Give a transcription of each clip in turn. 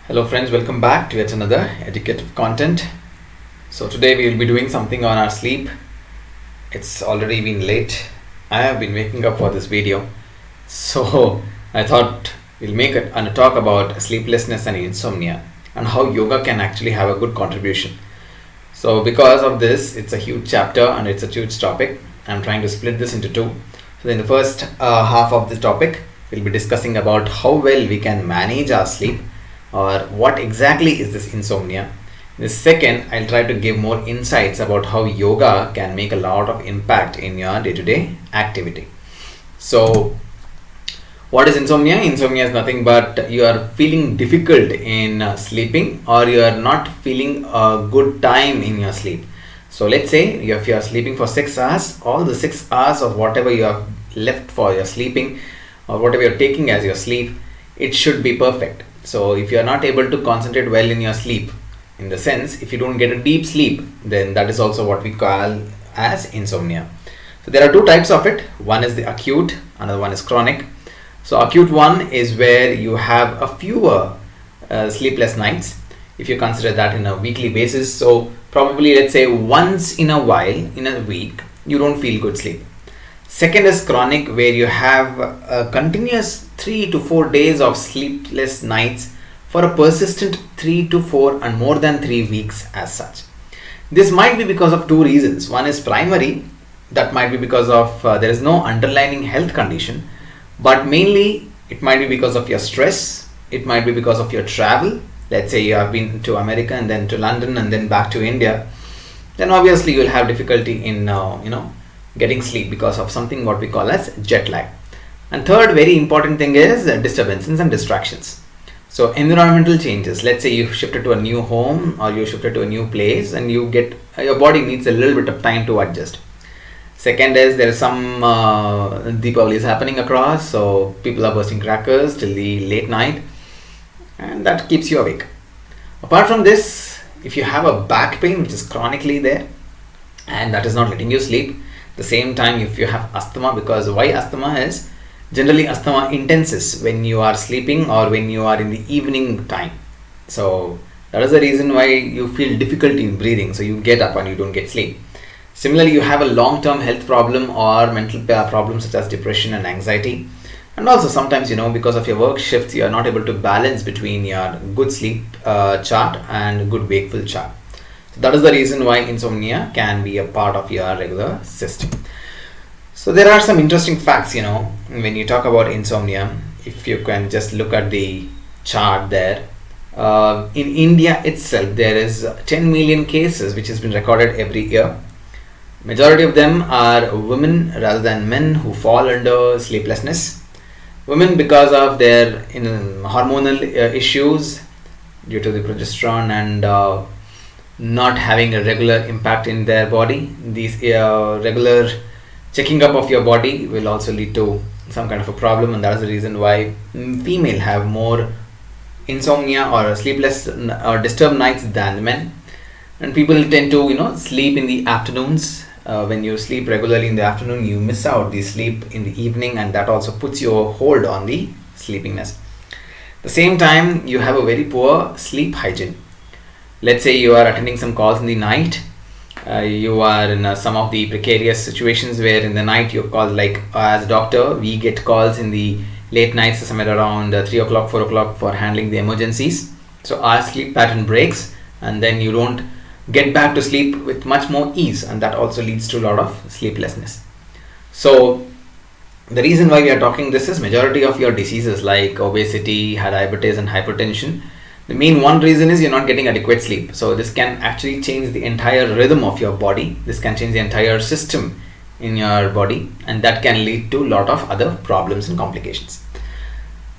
Hello friends, welcome back to yet another educative content. So today we will be doing something on our sleep. It's already been late. I have been waking up for this video. So I thought we'll make a talk about sleeplessness and insomnia and how yoga can actually have a good contribution. So because of this, it's a huge chapter and it's a huge topic. I'm trying to split this into two. So in the first half of this topic, we'll be discussing about how well we can manage our sleep or what exactly is this insomnia. In the second, I'll try to give more insights about how yoga can make a lot of impact in your day-to-day activity. So what is insomnia? Insomnia is nothing but you are feeling difficult in sleeping, or you are not feeling a good time in your sleep. So let's say if you are sleeping for 6 hours, all the 6 hours of whatever you have left for your sleeping or whatever you're taking as your sleep, it should be perfect. So if you are not able to concentrate well in your sleep, in the sense if you don't get a deep sleep, then that is also what we call as insomnia. So there are two types of it. One is the acute, another one is chronic. So acute one is where you have a fewer sleepless nights, if you consider that in a weekly basis. So probably let's say once in a while in a week you don't feel good sleep. Second is chronic, where you have a continuous 3 to 4 days of sleepless nights for a persistent 3 to 4 and more than 3 weeks as such. This might be because of two reasons. One is primary, that might be because of there is no underlying health condition, but mainly it might be because of your stress, it might be because of your travel. Let's say you have been to America and then to London and then back to India, then obviously you will have difficulty in getting sleep because of something what we call as jet lag. And third very important thing is disturbances and distractions. So environmental changes. Let's say you shifted to a new home or you shifted to a new place and you get your body needs a little bit of time to adjust. Second is there is some Deepavali is happening across, so people are bursting crackers till the late night, and that keeps you awake. Apart from this, if you have a back pain which is chronically there and that is not letting you sleep, the same time if you have asthma, because why asthma is generally asthma intenses when you are sleeping or when you are in the evening time. So that is the reason why you feel difficulty in breathing, so you get up and you don't get sleep. Similarly, you have a long-term health problem or mental problems such as depression and anxiety, and also sometimes because of your work shifts you are not able to balance between your good sleep chart and good wakeful chart. That is the reason why insomnia can be a part of your regular system. So there are some interesting facts, when you talk about insomnia. If you can just look at the chart there, in India itself there is 10 million cases which has been recorded every year. Majority of them are women rather than men who fall under sleeplessness. Women because of their hormonal issues due to the progesterone and not having a regular impact in their body. These regular checking up of your body will also lead to some kind of a problem, and that is the reason why female have more insomnia or sleepless or disturbed nights than men. And people tend to sleep in the afternoons. When you sleep regularly in the afternoon, you miss out the sleep in the evening, and that also puts your hold on the sleepiness. At the same time, you have a very poor sleep hygiene. Let's say you are attending some calls in the night. You are in some of the precarious situations where in the night you're called, like as a doctor, we get calls in the late nights somewhere around 3 o'clock, 4 o'clock for handling the emergencies. So our sleep pattern breaks and then you don't get back to sleep with much more ease, and that also leads to a lot of sleeplessness. So the reason why we are talking this is majority of your diseases like obesity, diabetes and hypertension, the main one reason is you're not getting adequate sleep. So this can actually change the entire rhythm of your body. This can change the entire system in your body, and that can lead to a lot of other problems and complications.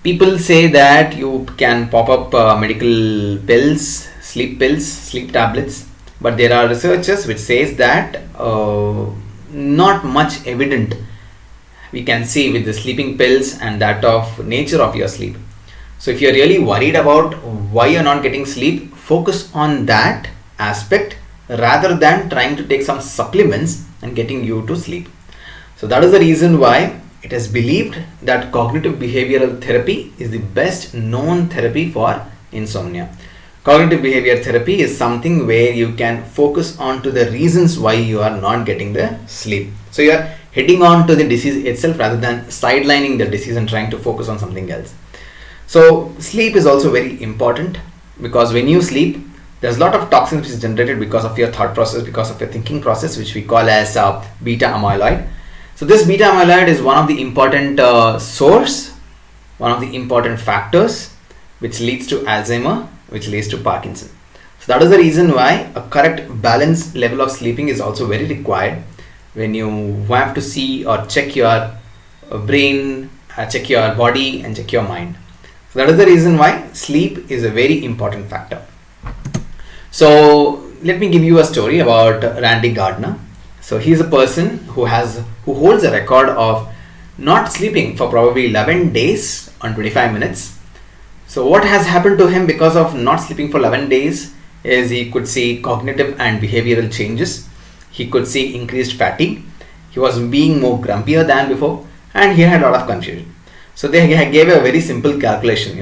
People say that you can pop up medical pills, sleep tablets, but there are researchers which says that not much evident we can see with the sleeping pills and that of nature of your sleep. So if you're really worried about why you're not getting sleep, focus on that aspect rather than trying to take some supplements and getting you to sleep. So that is the reason why It is believed that cognitive behavioral therapy is the best known therapy for insomnia. Cognitive behavior therapy is something where you can focus on to the reasons why you are not getting the sleep. So you are heading on to the disease itself rather than sidelining the disease and trying to focus on something else. So sleep is also very important, because when you sleep, there's a lot of toxins which is generated because of your thought process, because of your thinking process, which we call as beta-amyloid. So this beta-amyloid is one of the important one of the important factors which leads to Alzheimer, which leads to Parkinson. So that is the reason why a correct balanced level of sleeping is also very required when you have to see or check your brain, check your body and check your mind. So that is the reason why sleep is a very important factor. So let me give you a story about Randy Gardner. So he's a person who holds a record of not sleeping for probably 11 days on 25 minutes. So what has happened to him because of not sleeping for 11 days is he could see cognitive and behavioral changes. He could see increased fatigue. He was being more grumpier than before, and he had a lot of confusion. So they gave a very simple calculation,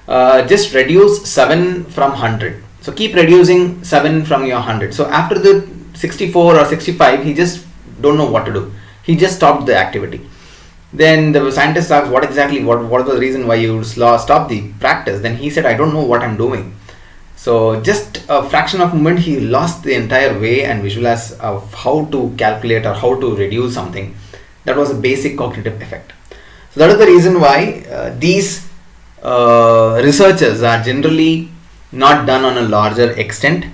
just reduce 7 from 100. So keep reducing 7 from your 100. So after the 64 or 65, he just don't know what to do. He just stopped the activity. Then the scientist asked what was the reason why you stopped the practice. Then he said, I don't know what I'm doing. So just a fraction of a moment, he lost the entire way and visualize of how to calculate or how to reduce something. That was a basic cognitive effect. So that is the reason why these researches are generally not done on a larger extent.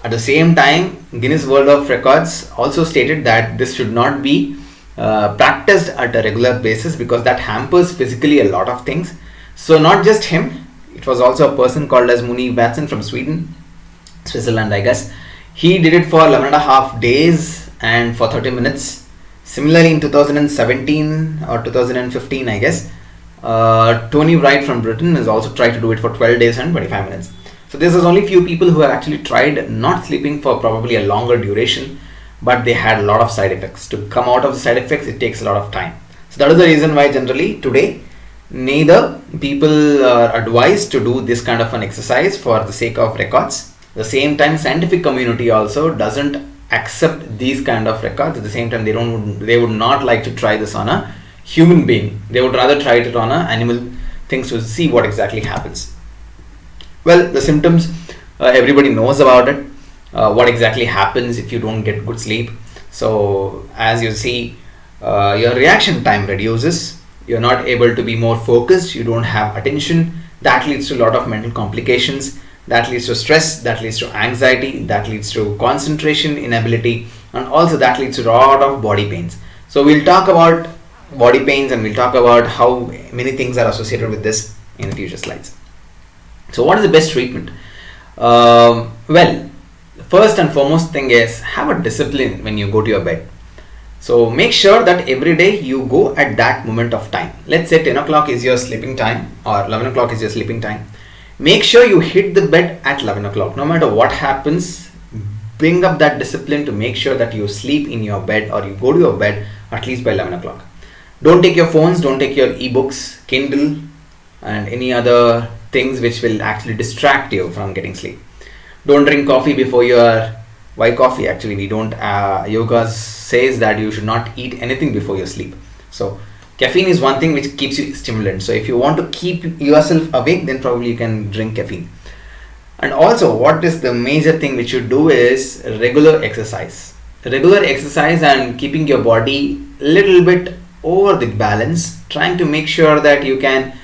At the same time, Guinness World of Records also stated that this should not be practiced at a regular basis, because that hampers physically a lot of things. So not just him, it was also a person called as Muni Batson from Switzerland, I guess. He did it for 11 and a half days and for 30 minutes. Similarly, in 2017 or 2015, I guess, Tony Wright from Britain has also tried to do it for 12 days and 25 minutes. So this is only few people who have actually tried not sleeping for probably a longer duration, but they had a lot of side effects. To come out of the side effects, it takes a lot of time. So that is the reason why generally today, neither people are advised to do this kind of an exercise for the sake of records. At the same time, scientific community also doesn't accept these kind of records. At the same time, they would not like to try this on a human being. They would rather try it on an animal things to see what exactly happens. Well, the symptoms, everybody knows about it. What exactly happens if you don't get good sleep. So as you see, your reaction time reduces. You're not able to be more focused. You don't have attention. That leads to a lot of mental complications. That leads to stress. That leads to anxiety. That leads to concentration inability. And also that leads to a lot of body pains. So we'll talk about body pains and we'll talk about how many things are associated with this in the future slides. So what is the best treatment? Well, first and foremost thing is have a discipline when you go to your bed. So make sure that every day you go at that moment of time. Let's say 10 o'clock is your sleeping time or 11 o'clock is your sleeping time. Make sure you hit the bed at 11 o'clock. No matter what happens, bring up that discipline to make sure that you sleep in your bed or you go to your bed at least by 11 o'clock. Don't take your phones, don't take your ebooks, Kindle and any other things which will actually distract you from getting sleep. Don't drink coffee before why coffee? Actually, we don't, yoga says that you should not eat anything before you sleep. So caffeine is one thing which keeps you stimulant. So if you want to keep yourself awake, then probably you can drink caffeine. And also what is the major thing which you do is regular exercise. Regular exercise and keeping your body a little bit over the balance, trying to make sure that you can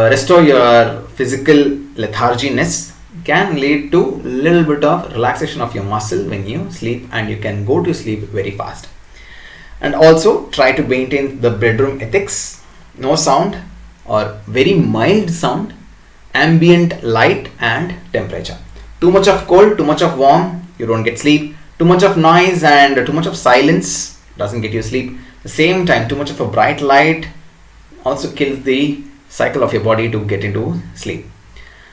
restore your physical letharginess can lead to a little bit of relaxation of your muscle when you sleep, and you can go to sleep very fast. And also try to maintain the bedroom ethics, no sound or very mild sound, ambient light and temperature. Too much of cold, too much of warm, you don't get sleep. Too much of noise and too much of silence doesn't get you sleep. At the same time, too much of a bright light also kills the cycle of your body to get into sleep.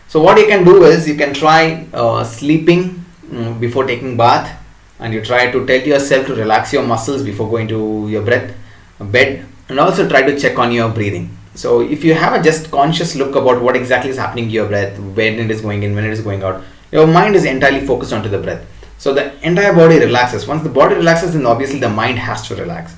So what you can do is you can try sleeping before taking bath, and you try to tell yourself to relax your muscles before going to your bed, and also try to check on your breathing. So if you have a just conscious look about what exactly is happening to your breath, when it is going in, when it is going out, your mind is entirely focused onto the breath. So the entire body relaxes. Once the body relaxes, then obviously the mind has to relax.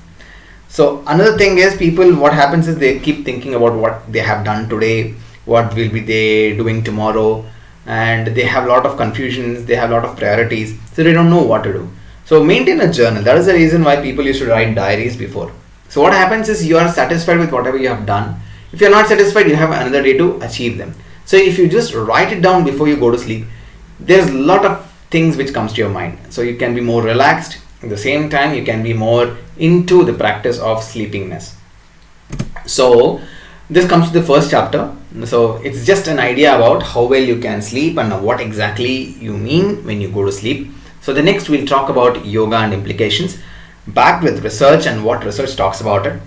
So another thing is, people, what happens is they keep thinking about what they have done today, what will be they doing tomorrow, and they have a lot of confusions, they have a lot of priorities, so they don't know what to do. So maintain a journal. That is the reason why people used to write diaries before. So what happens is, you are satisfied with whatever you have done. If you are not satisfied, you have another day to achieve them. So if you just write it down before you go to sleep, there's a lot of things which comes to your mind. So you can be more relaxed. At the same time, you can be more into the practice of sleepiness. So this comes to the first chapter. So it's just an idea about how well you can sleep and what exactly you mean when you go to sleep. So the next we'll talk about yoga and implications, backed with research and what research talks about it.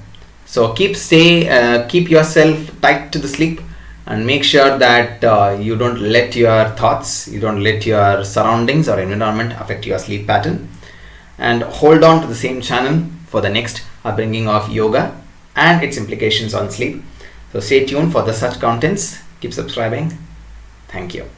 So keep yourself tight to the sleep, and make sure that you don't let your thoughts, you don't let your surroundings or environment affect your sleep pattern. And hold on to the same channel for the next upbringing of yoga and its implications on sleep. So stay tuned for the such contents. Keep subscribing. Thank you.